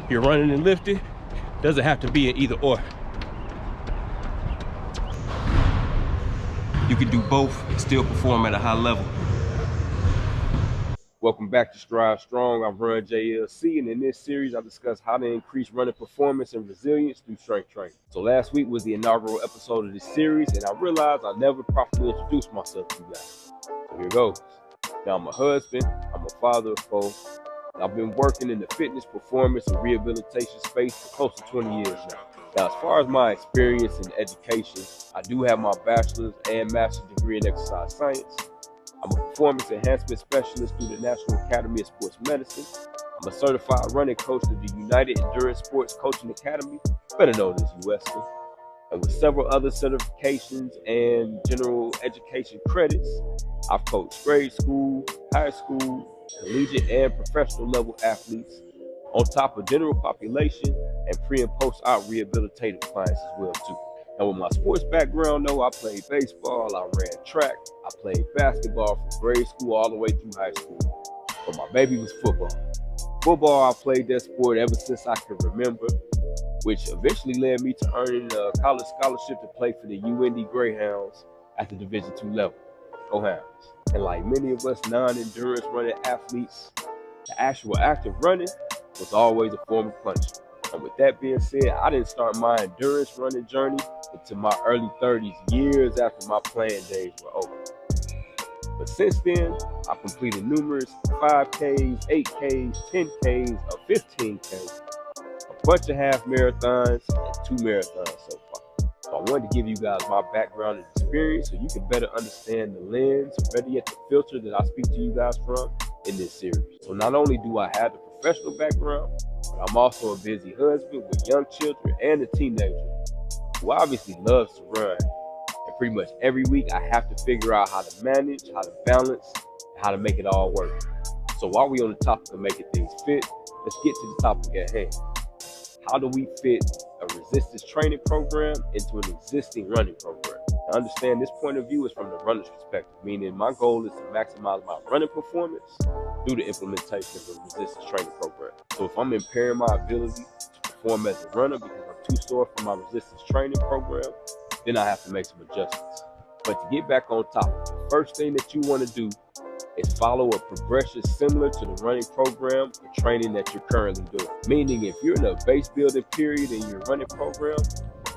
You're running and lifting. Doesn't have to be an either or. You can do both and still perform at a high level. Welcome back to Strive Strong. I'm Run JLC, and in this series, I discuss how to increase running performance and resilience through strength training. So last week was the inaugural episode of this series, and I realized I never properly introduced myself to you guys. So here goes. Now, I'm a husband, I'm a father of four, and I've been working in the fitness, performance, and rehabilitation space for close to 20 years now. Now, as far as my experience in education, I do have my bachelor's and master's degree in exercise science. I'm a performance enhancement specialist through the National Academy of Sports Medicine. I'm a certified running coach through the United Endurance Sports Coaching Academy, better known as USCA. And with several other certifications and general education credits, I've coached grade school, high school, collegiate and professional level athletes, on top of general population and pre and post-op rehabilitative clients as well too. Now with my sports background though, I played baseball, I ran track, I played basketball from grade school all the way through high school. But my baby was football. Football, I played that sport ever since I can remember, which eventually led me to earning a college scholarship to play for the UND Greyhounds at the Division II level. Go Hounds. And like many of us non-endurance running athletes, the actual act of running was always a form of punishment. And with that being said, I didn't start my endurance running journey until my early 30s, years after my playing days were over. But since then, I've completed numerous 5Ks, 8Ks, 10Ks, a 15K, a bunch of half marathons, and 2 marathons so far. So I wanted to give you guys my background and experience so you can better understand the lens, or better yet the filter that I speak to you guys from in this series. So not only do I have the professional background, but I'm also a busy husband with young children and a teenager who obviously loves to run. And pretty much every week I have to figure out how to manage, how to balance, and how to make it all work. So while we're on the topic of making things fit, let's get to the topic at hand. How do we fit a resistance training program into an existing running program? Now understand this point of view is from the runner's perspective, meaning my goal is to maximize my running performance through the implementation of a resistance training program. So if I'm impairing my ability to perform as a runner because I'm too sore for my resistance training program, then I have to make some adjustments. But to get back on top, the first thing that you want to do is follow a progression similar to the running program or training that you're currently doing. Meaning if you're in a base building period in your running program,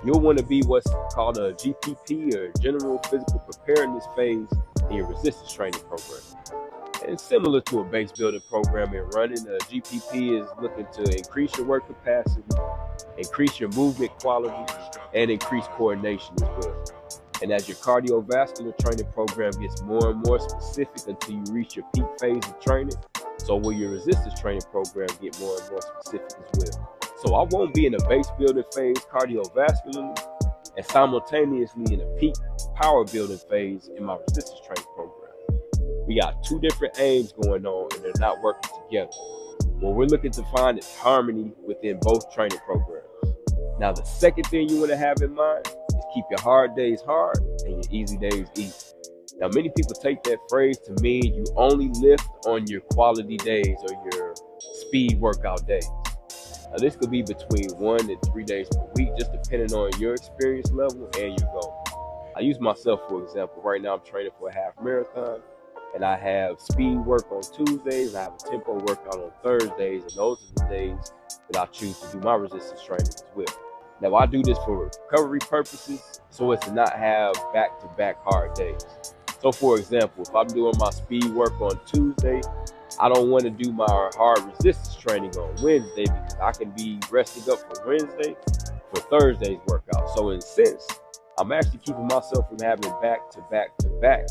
you'll want to be what's called a GPP or General Physical Preparedness phase in your resistance training program. And similar to a base building program in running, a GPP is looking to increase your work capacity, increase your movement quality, and increase coordination as well. And as your cardiovascular training program gets more and more specific until you reach your peak phase of training, so will your resistance training program get more and more specific as well. So I won't be in a base building phase cardiovascularly and simultaneously in a peak power building phase in my resistance training program. We got 2 different aims going on and they're not working together. What we're looking to find is harmony within both training programs. Now the second thing you want to have in mind is keep your hard days hard and your easy days easy. Now many people take that phrase to mean you only lift on your quality days or your speed workout days. Now this could be between 1 and 3 days per week, just depending on your experience level and your goal. I use myself for example. Right now I'm training for a half marathon and I have speed work on Tuesdays, I have a tempo workout on Thursdays, and those are the days that I choose to do my resistance training as well. Now I do this for recovery purposes, so as to not have back-to-back hard days. So for example, if I'm doing my speed work on Tuesday, I don't want to do my hard resistance training on Wednesday because I can be resting up for Wednesday for Thursday's workout. So in a sense, I'm actually keeping myself from having back-to-back-to-back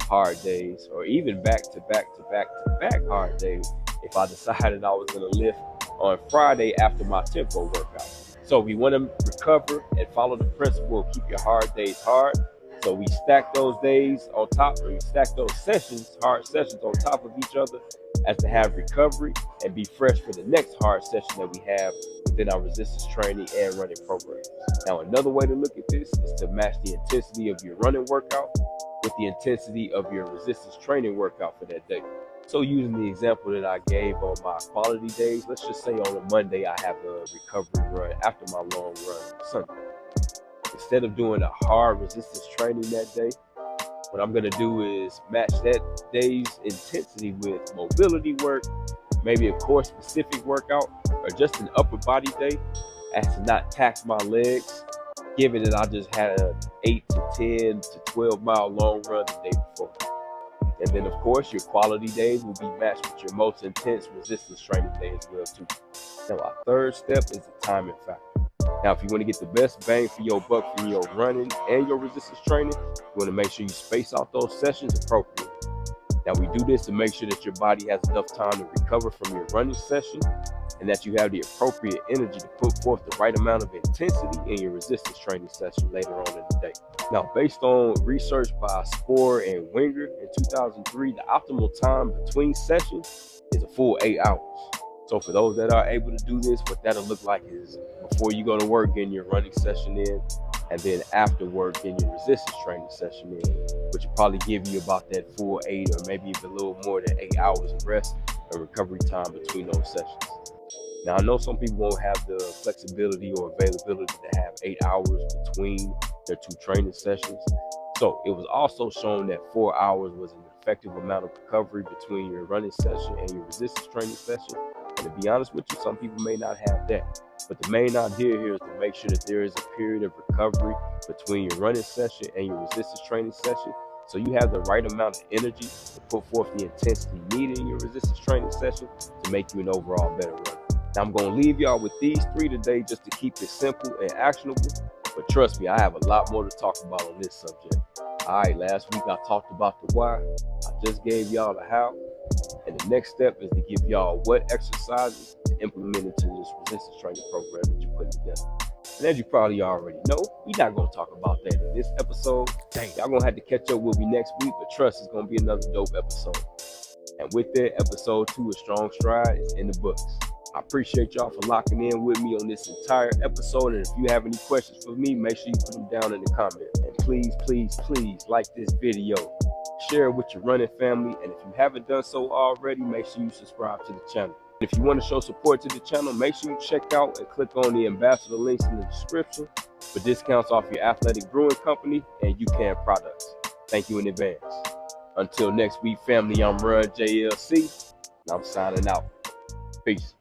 hard days, or even back-to-back-to-back-to-back hard days if I decided I was going to lift on Friday after my tempo workout. So we want to recover and follow the principle of keep your hard days hard. So we stack those days on top, or we stack those sessions, hard sessions on top of each other as to have recovery and be fresh for the next hard session that we have within our resistance training and running programs. Now, another way to look at this is to match the intensity of your running workout with the intensity of your resistance training workout for that day. So using the example that I gave on my quality days, let's just say on a Monday I have a recovery run after my long run on Sunday. Instead of doing a hard resistance training that day, what I'm gonna do is match that day's intensity with mobility work, maybe a core specific workout, or just an upper body day as to not tax my legs, given that I just had an 8 to 10 to 12 mile long run the day before. And then of course your quality days will be matched with your most intense resistance training day as well too. Now our third step is the timing factor. Now if you want to get the best bang for your buck from your running and your resistance training, you want to make sure you space out those sessions appropriately. Now we do this to make sure that your body has enough time to recover from your running session and that you have the appropriate energy to put forth the right amount of intensity in your resistance training session later on in the day. Now, based on research by Spoor and Winger in 2003, the optimal time between sessions is a full 8 hours. So for those that are able to do this, what that'll look like is before you go to work, getting your running session in, and then after work, getting your resistance training session in, which will probably give you about that full 8 or maybe even a little more than 8 hours of rest and recovery time between those sessions. Now, I know some people won't have the flexibility or availability to have 8 hours between their 2 training sessions. So it was also shown that 4 hours was an effective amount of recovery between your running session and your resistance training session. And to be honest with you, some people may not have that. But the main idea here is to make sure that there is a period of recovery between your running session and your resistance training session, so you have the right amount of energy to put forth the intensity needed in your resistance training session to make you an overall better runner. Now I'm going to leave y'all with these 3 today just to keep it simple and actionable. But trust me, I have a lot more to talk about on this subject. Alright, last week I talked about the why. I just gave y'all the how. And the next step is to give y'all what exercises to implement into this resistance training program that you're putting together. And as you probably already know, we're not going to talk about that in this episode. Y'all going to have to catch up with me next week, but trust, it's going to be another dope episode. And with that, episode 2 of Strong Stride is in the books. I appreciate y'all for locking in with me on this entire episode. And if you have any questions for me, make sure you put them down in the comments. And please, please, please like this video. Share it with your running family. And if you haven't done so already, make sure you subscribe to the channel. If you want to show support to the channel, make sure you check out and click on the ambassador links in the description for discounts off your Athletic Brewing Company and UCAN products. Thank you in advance. Until next week, family, I'm Run JLC, and I'm signing out. Peace.